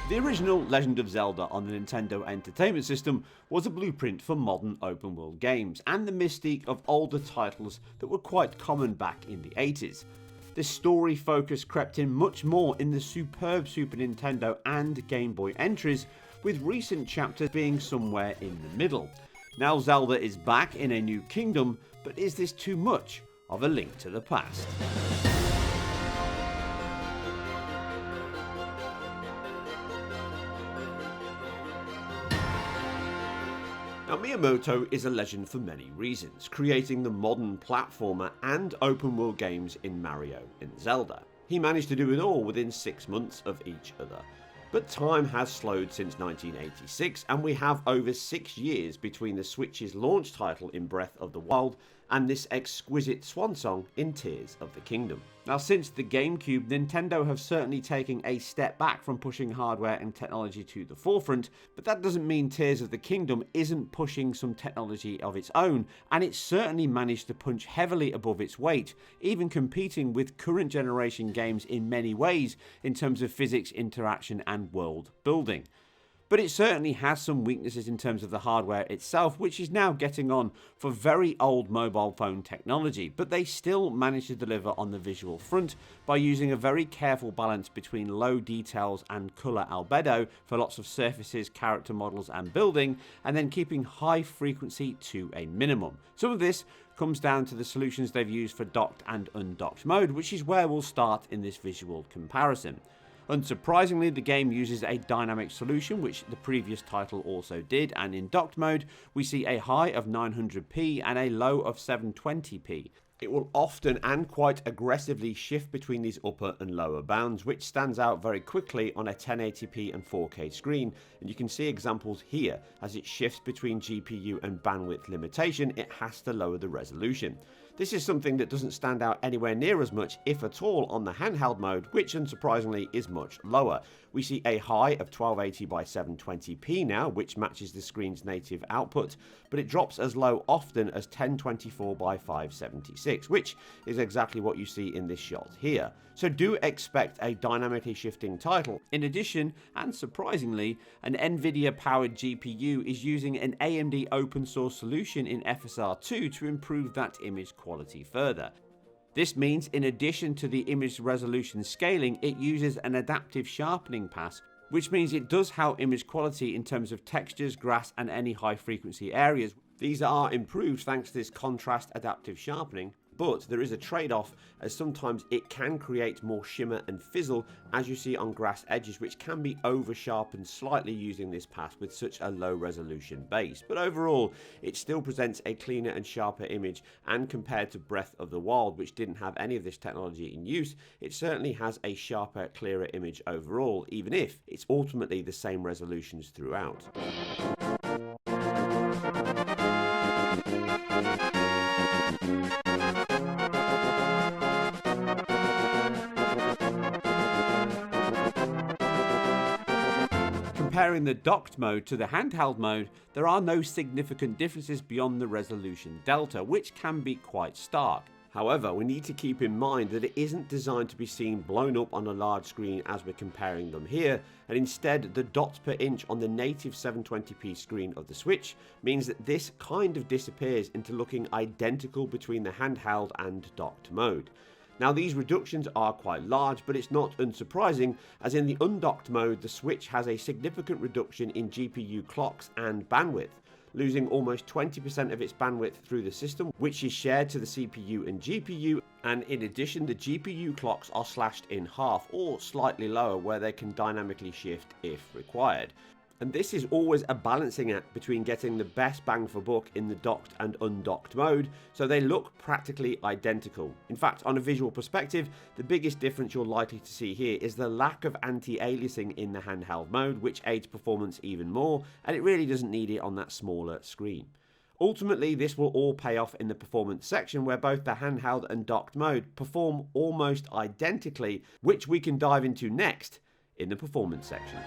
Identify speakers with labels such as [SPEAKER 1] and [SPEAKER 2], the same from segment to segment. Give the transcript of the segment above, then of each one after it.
[SPEAKER 1] The original Legend of Zelda on the Nintendo Entertainment System was a blueprint for modern open world games and the mystique of older titles that were quite common back in the 80s. This story focus crept in much more in the superb Super Nintendo and Game Boy entries, with recent chapters being somewhere in the middle. Now Zelda is back in a new kingdom, but is this too much of a link to the past? Now, Miyamoto is a legend for many reasons, creating the modern platformer and open world games in Mario and Zelda. He managed to do it all within 6 months of each other. But time has slowed since 1986, and we have over 6 years between the Switch's launch title in Breath of the Wild and this exquisite swan song in Tears of the Kingdom. Now, since the GameCube, Nintendo have certainly taken a step back from pushing hardware and technology to the forefront, but that doesn't mean Tears of the Kingdom isn't pushing some technology of its own, and it's certainly managed to punch heavily above its weight, even competing with current generation games in many ways in terms of physics, interaction and world building. But it certainly has some weaknesses in terms of the hardware itself, which is now getting on for very old mobile phone technology, but they still manage to deliver on the visual front by using a very careful balance between low details and colour albedo for lots of surfaces, character models and building, and then keeping high frequency to a minimum. Some of this comes down to the solutions they've used for docked and undocked mode, which is where we'll start in this visual comparison. Unsurprisingly, the game uses a dynamic solution, which the previous title also did, and in docked mode we see a high of 900p and a low of 720p. It will often and quite aggressively shift between these upper and lower bounds, which stands out very quickly on a 1080p and 4K screen, and you can see examples here. As it shifts between GPU and bandwidth limitation, it has to lower the resolution. This is something that doesn't stand out anywhere near as much, if at all, on the handheld mode, which unsurprisingly is much lower. We see a high of 1280 by 720p now, which matches the screen's native output, but it drops as low often as 1024 by 576, which is exactly what you see in this shot here. So do expect a dynamically shifting title. In addition, and surprisingly, an NVIDIA powered GPU is using an AMD open source solution in FSR2 to improve that image quality further. This means in addition to the image resolution scaling, it uses an adaptive sharpening pass, which means it does help image quality in terms of textures, grass and any high frequency areas. These are improved thanks to this contrast adaptive sharpening, but there is a trade-off, as sometimes it can create more shimmer and fizzle, as you see on grass edges, which can be over-sharpened slightly using this pass with such a low resolution base. But overall, it still presents a cleaner and sharper image, and compared to Breath of the Wild, which didn't have any of this technology in use, it certainly has a sharper, clearer image overall, even if it's ultimately the same resolutions throughout. Comparing the docked mode to the handheld mode, there are no significant differences beyond the resolution delta, which can be quite stark. However, we need to keep in mind that it isn't designed to be seen blown up on a large screen as we're comparing them here, and instead the dots per inch on the native 720p screen of the Switch means that this kind of disappears into looking identical between the handheld and docked mode. Now, these reductions are quite large, but it's not unsurprising, as in the undocked mode the Switch has a significant reduction in GPU clocks and bandwidth, losing almost 20% of its bandwidth through the system, which is shared to the CPU and GPU, and in addition the GPU clocks are slashed in half or slightly lower, where they can dynamically shift if required. And this is always a balancing act between getting the best bang for buck in the docked and undocked mode, so they look practically identical. In fact, on a visual perspective, the biggest difference you're likely to see here is the lack of anti-aliasing in the handheld mode, which aids performance even more, and it really doesn't need it on that smaller screen. Ultimately, this will all pay off in the performance section, where both the handheld and docked mode perform almost identically, which we can dive into next in the performance section.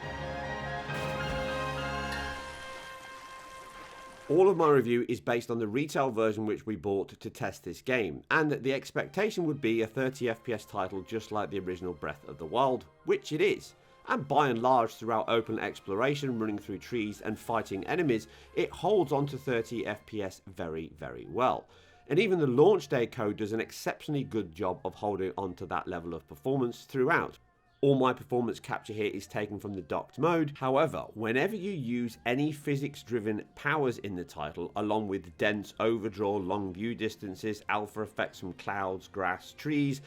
[SPEAKER 1] All of my review is based on the retail version which we bought to test this game, and the expectation would be a 30 FPS title just like the original Breath of the Wild, which it is. And by and large, throughout open exploration, running through trees and fighting enemies, it holds on to 30 FPS very, very well. And even the launch day code does an exceptionally good job of holding on to that level of performance throughout. All my performance capture here is taken from the docked mode. However, whenever you use any physics-driven powers in the title, along with dense overdraw, long view distances, alpha effects from clouds, grass, trees,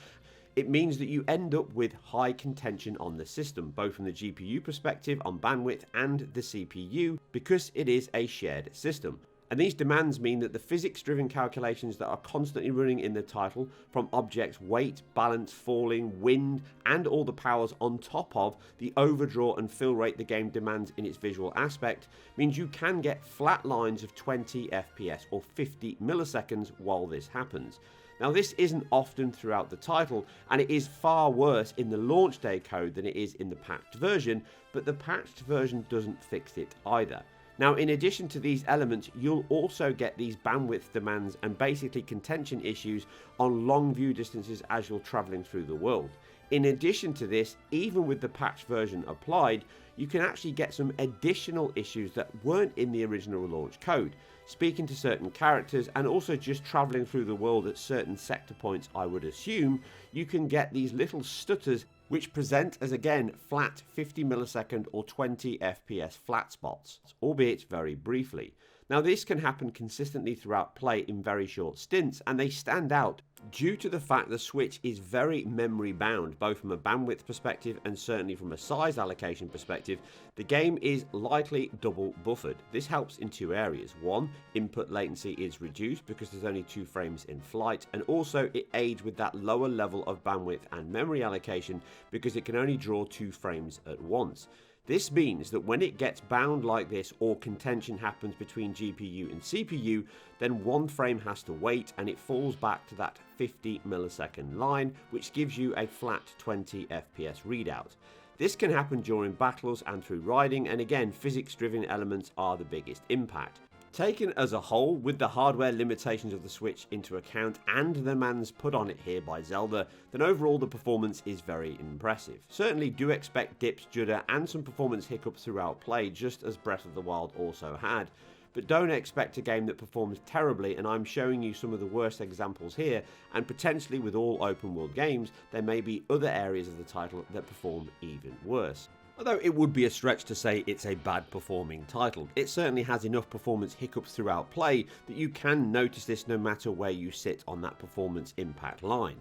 [SPEAKER 1] it means that you end up with high contention on the system, both from the GPU perspective on bandwidth and the CPU, because it is a shared system. And these demands mean that the physics-driven calculations that are constantly running in the title, from objects' weight, balance, falling, wind, and all the powers on top of the overdraw and fill rate the game demands in its visual aspect, means you can get flat lines of 20 FPS or 50 milliseconds while this happens. Now, this isn't often throughout the title, and it is far worse in the launch day code than it is in the patched version, but the patched version doesn't fix it either. Now, in addition to these elements, you'll also get these bandwidth demands and basically contention issues on long view distances as you're traveling through the world. In addition to this, even with the patched version applied, you can actually get some additional issues that weren't in the original launch code. Speaking to certain characters and also just traveling through the world at certain sector points, I would assume, you can get these little stutters which present as, again, flat 50 millisecond or 20 FPS flat spots, albeit very briefly. Now, this can happen consistently throughout play in very short stints, and they stand out due to the fact the Switch is very memory bound, both from a bandwidth perspective and certainly from a size allocation perspective. The game is likely double buffered. This helps in two areas. One, input latency is reduced because there's only 2 frames in flight, and also it aids with that lower level of bandwidth and memory allocation because it can only draw 2 frames at once. This means that when it gets bound like this or contention happens between GPU and CPU, then 1 frame has to wait and it falls back to that 50 millisecond line, which gives you a flat 20 FPS readout. This can happen during battles and through riding, and again, physics-driven elements are the biggest impact. Taken as a whole, with the hardware limitations of the Switch into account and the demands put on it here by Zelda, then overall the performance is very impressive. Certainly do expect dips, judder and some performance hiccups throughout play, just as Breath of the Wild also had. But don't expect a game that performs terribly, and I'm showing you some of the worst examples here, and potentially with all open world games, there may be other areas of the title that perform even worse. Although it would be a stretch to say it's a bad performing title, it certainly has enough performance hiccups throughout play that you can notice this no matter where you sit on that performance impact line.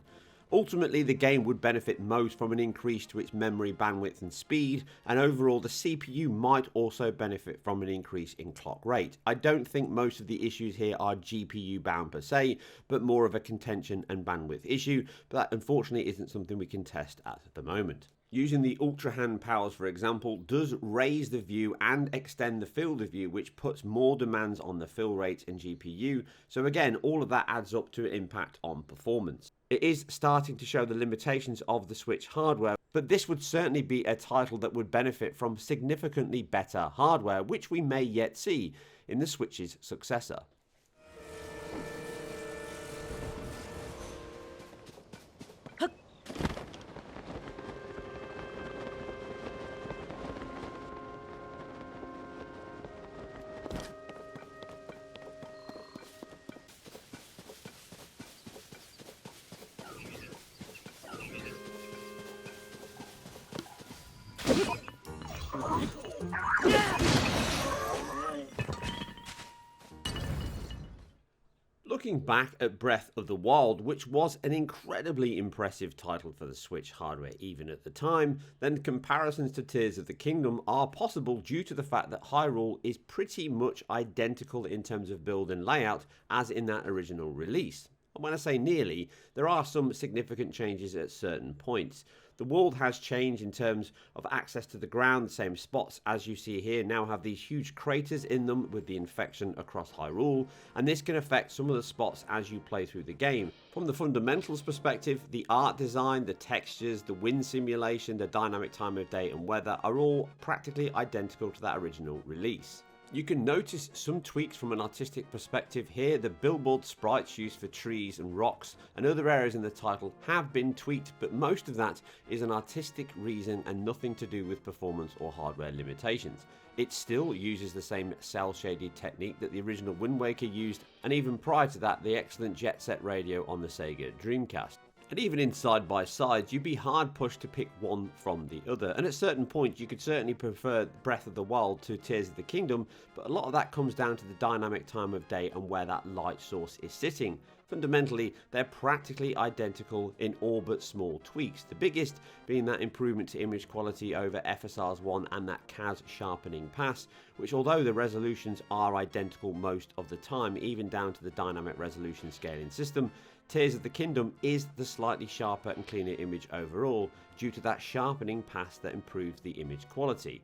[SPEAKER 1] Ultimately, the game would benefit most from an increase to its memory bandwidth and speed, and overall the CPU might also benefit from an increase in clock rate. I don't think most of the issues here are GPU bound per se, but more of a contention and bandwidth issue, but that unfortunately isn't something we can test at the moment. Using the Ultra Hand powers, for example, does raise the view and extend the field of view, which puts more demands on the fill rate and GPU. So again, all of that adds up to an impact on performance. It is starting to show the limitations of the Switch hardware, but this would certainly be a title that would benefit from significantly better hardware, which we may yet see in the Switch's successor. Looking back at Breath of the Wild, which was an incredibly impressive title for the Switch hardware even at the time, then comparisons to Tears of the Kingdom are possible due to the fact that Hyrule is pretty much identical in terms of build and layout as in that original release. And when I say nearly, there are some significant changes at certain points. The world has changed in terms of access to the ground. The same spots as you see here now have these huge craters in them with the infection across Hyrule, and this can affect some of the spots as you play through the game. From the fundamentals perspective, the art design, the textures, the wind simulation, the dynamic time of day and weather are all practically identical to that original release. You can notice some tweaks from an artistic perspective here. The billboard sprites used for trees and rocks and other areas in the title have been tweaked, but most of that is an artistic reason and nothing to do with performance or hardware limitations. It still uses the same cel shaded technique that the original Wind Waker used, and even prior to that the excellent Jet Set radio on the Sega Dreamcast. And even in side-by-sides, you'd be hard-pushed to pick one from the other. And at certain points, you could certainly prefer Breath of the Wild to Tears of the Kingdom, but a lot of that comes down to the dynamic time of day and where that light source is sitting. Fundamentally, they're practically identical in all but small tweaks, the biggest being that improvement to image quality over FSR's 1 and that CAS sharpening pass, which although the resolutions are identical most of the time, even down to the dynamic resolution scaling system, Tears of the Kingdom is the slightly sharper and cleaner image overall due to that sharpening pass that improves the image quality.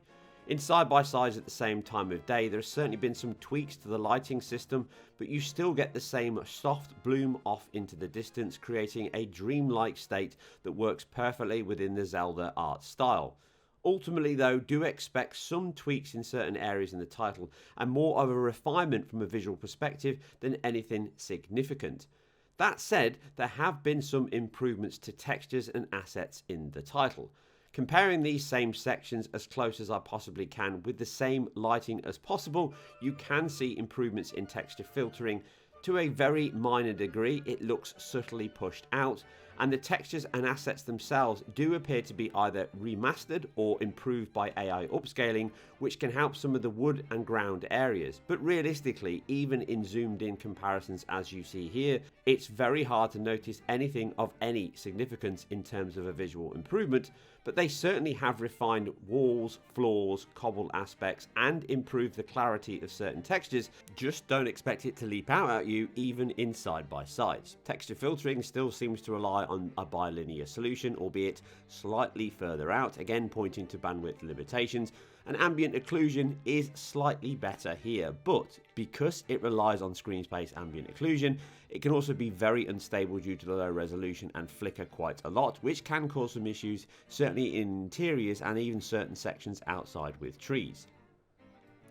[SPEAKER 1] In side-by-sides at the same time of day, there has certainly been some tweaks to the lighting system, but you still get the same soft bloom off into the distance, creating a dreamlike state that works perfectly within the Zelda art style. Ultimately though, do expect some tweaks in certain areas in the title, and more of a refinement from a visual perspective than anything significant. That said, there have been some improvements to textures and assets in the title. Comparing these same sections as close as I possibly can with the same lighting as possible, you can see improvements in texture filtering. To a very minor degree, it looks subtly pushed out, and the textures and assets themselves do appear to be either remastered or improved by AI upscaling, which can help some of the wood and ground areas. But realistically, even in zoomed in comparisons as you see here, it's very hard to notice anything of any significance in terms of a visual improvement, but they certainly have refined walls, floors, cobbled aspects, and improved the clarity of certain textures. Just don't expect it to leap out at you even in side-by-sides. Texture filtering still seems to rely on a bilinear solution, albeit slightly further out, again pointing to bandwidth limitations, and ambient occlusion is slightly better here, but because it relies on screen space ambient occlusion, it can also be very unstable due to the low resolution and flicker quite a lot, which can cause some issues, certainly in interiors and even certain sections outside with trees.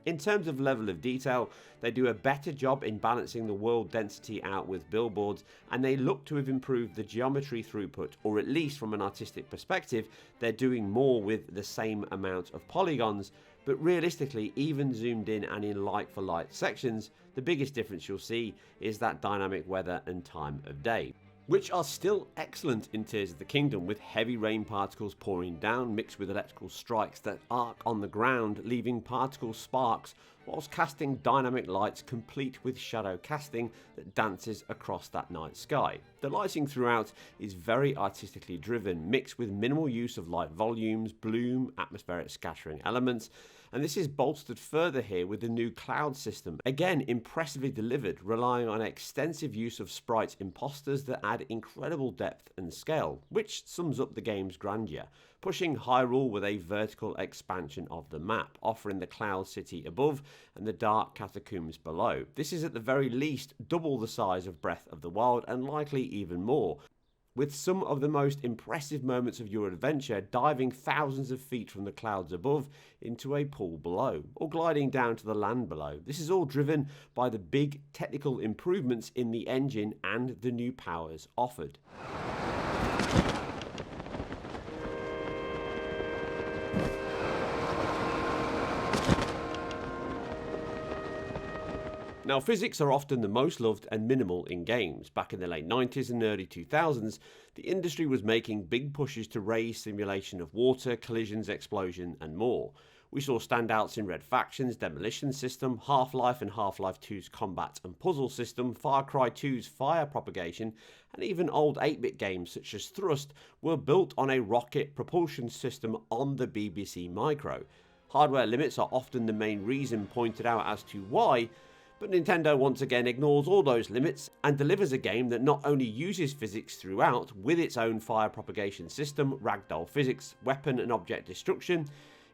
[SPEAKER 1] In terms of level of detail, they do a better job in balancing the world density out with billboards, and they look to have improved the geometry throughput, or at least from an artistic perspective, they're doing more with the same amount of polygons. But realistically, even zoomed in and in like-for-like sections, the biggest difference you'll see is that dynamic weather and time of day, which are still excellent in Tears of the Kingdom, with heavy rain particles pouring down mixed with electrical strikes that arc on the ground, leaving particle sparks whilst casting dynamic lights complete with shadow casting that dances across that night sky. The lighting throughout is very artistically driven, mixed with minimal use of light volumes, bloom, atmospheric scattering elements, and this is bolstered further here with the new cloud system, again impressively delivered, relying on extensive use of sprite imposters that add incredible depth and scale, which sums up the game's grandeur, pushing Hyrule with a vertical expansion of the map, offering the cloud city above and the dark catacombs below. This is at the very least double the size of Breath of the Wild, and likely even more, with some of the most impressive moments of your adventure diving thousands of feet from the clouds above into a pool below, or gliding down to the land below. This is all driven by the big technical improvements in the engine and the new powers offered. Now, physics are often the most loved and minimal in games. Back in the late 90s and early 2000s, the industry was making big pushes to raise simulation of water, collisions, explosion, and more. We saw standouts in Red Faction's demolition system, Half-Life and Half-Life 2's combat and puzzle system, Far Cry 2's fire propagation, and even old 8-bit games such as Thrust were built on a rocket propulsion system on the BBC Micro. Hardware limits are often the main reason pointed out as to why, but Nintendo once again ignores all those limits and delivers a game that not only uses physics throughout with its own fire propagation system, ragdoll physics, weapon and object destruction.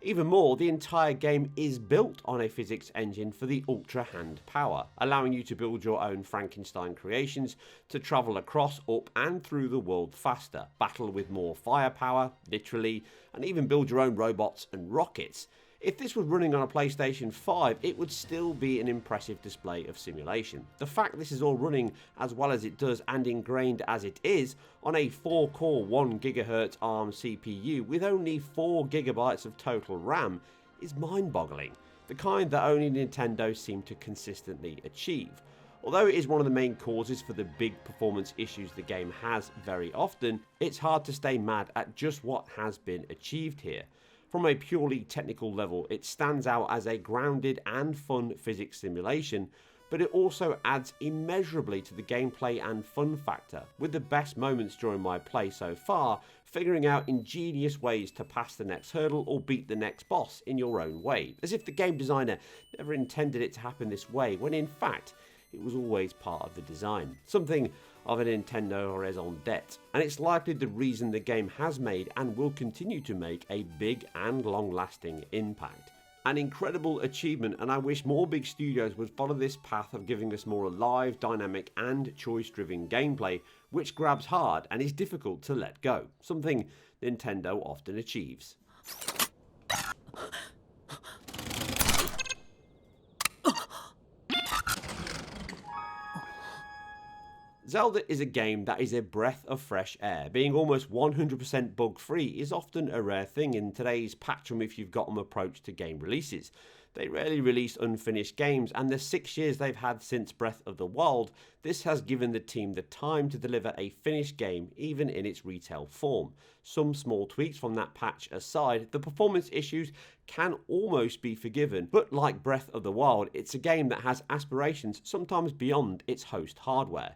[SPEAKER 1] Even more, the entire game is built on a physics engine for the Ultra Hand power, allowing you to build your own Frankenstein creations to travel across, up and through the world faster, battle with more firepower, literally, and even build your own robots and rockets. If this was running on a PlayStation 5, it would still be an impressive display of simulation. The fact this is all running as well as it does and ingrained as it is on a 4-core 1GHz ARM CPU with only 4GB of total RAM is mind-boggling, the kind that only Nintendo seem to consistently achieve. Although it is one of the main causes for the big performance issues the game has very often, it's hard to stay mad at just what has been achieved here. From a purely technical level, it stands out as a grounded and fun physics simulation, but it also adds immeasurably to the gameplay and fun factor, with the best moments during my play so far figuring out ingenious ways to pass the next hurdle or beat the next boss in your own way, as if the game designer never intended it to happen this way, when in fact it was always part of the design. Something of a Nintendo raison d'etre, and it's likely the reason the game has made and will continue to make a big and long-lasting impact. An incredible achievement, and I wish more big studios would follow this path of giving us more alive, dynamic and choice-driven gameplay, which grabs hard and is difficult to let go, something Nintendo often achieves. Zelda is a game that is a breath of fresh air. Being almost 100% bug-free is often a rare thing in today's patch them if you've got them approach to game releases. They rarely release unfinished games, and the 6 years they've had since Breath of the Wild, this has given the team the time to deliver a finished game even in its retail form. Some small tweaks from that patch aside, the performance issues can almost be forgiven, but like Breath of the Wild, it's a game that has aspirations sometimes beyond its host hardware.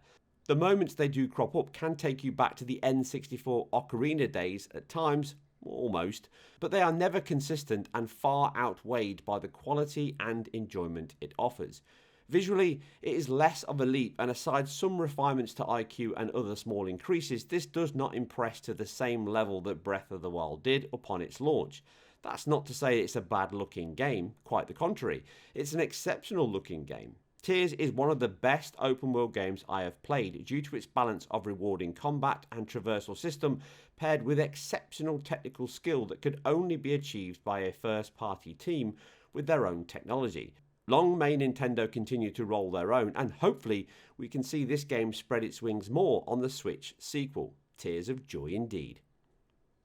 [SPEAKER 1] The moments they do crop up can take you back to the N64 Ocarina days at times, almost, but they are never consistent and far outweighed by the quality and enjoyment it offers. Visually, it is less of a leap, and aside some refinements to IQ and other small increases, this does not impress to the same level that Breath of the Wild did upon its launch. That's not to say it's a bad looking game, quite the contrary, it's an exceptional looking game. Tears is one of the best open world games I have played due to its balance of rewarding combat and traversal system paired with exceptional technical skill that could only be achieved by a first party team with their own technology. Long may Nintendo continue to roll their own, and hopefully we can see this game spread its wings more on the Switch sequel. Tears of joy indeed.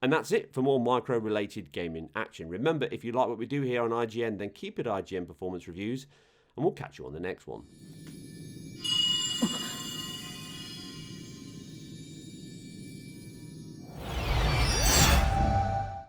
[SPEAKER 1] And that's it for more micro related gaming action. Remember, if you like what we do here on IGN, then keep it IGN Performance Reviews, and we'll catch you on the next one.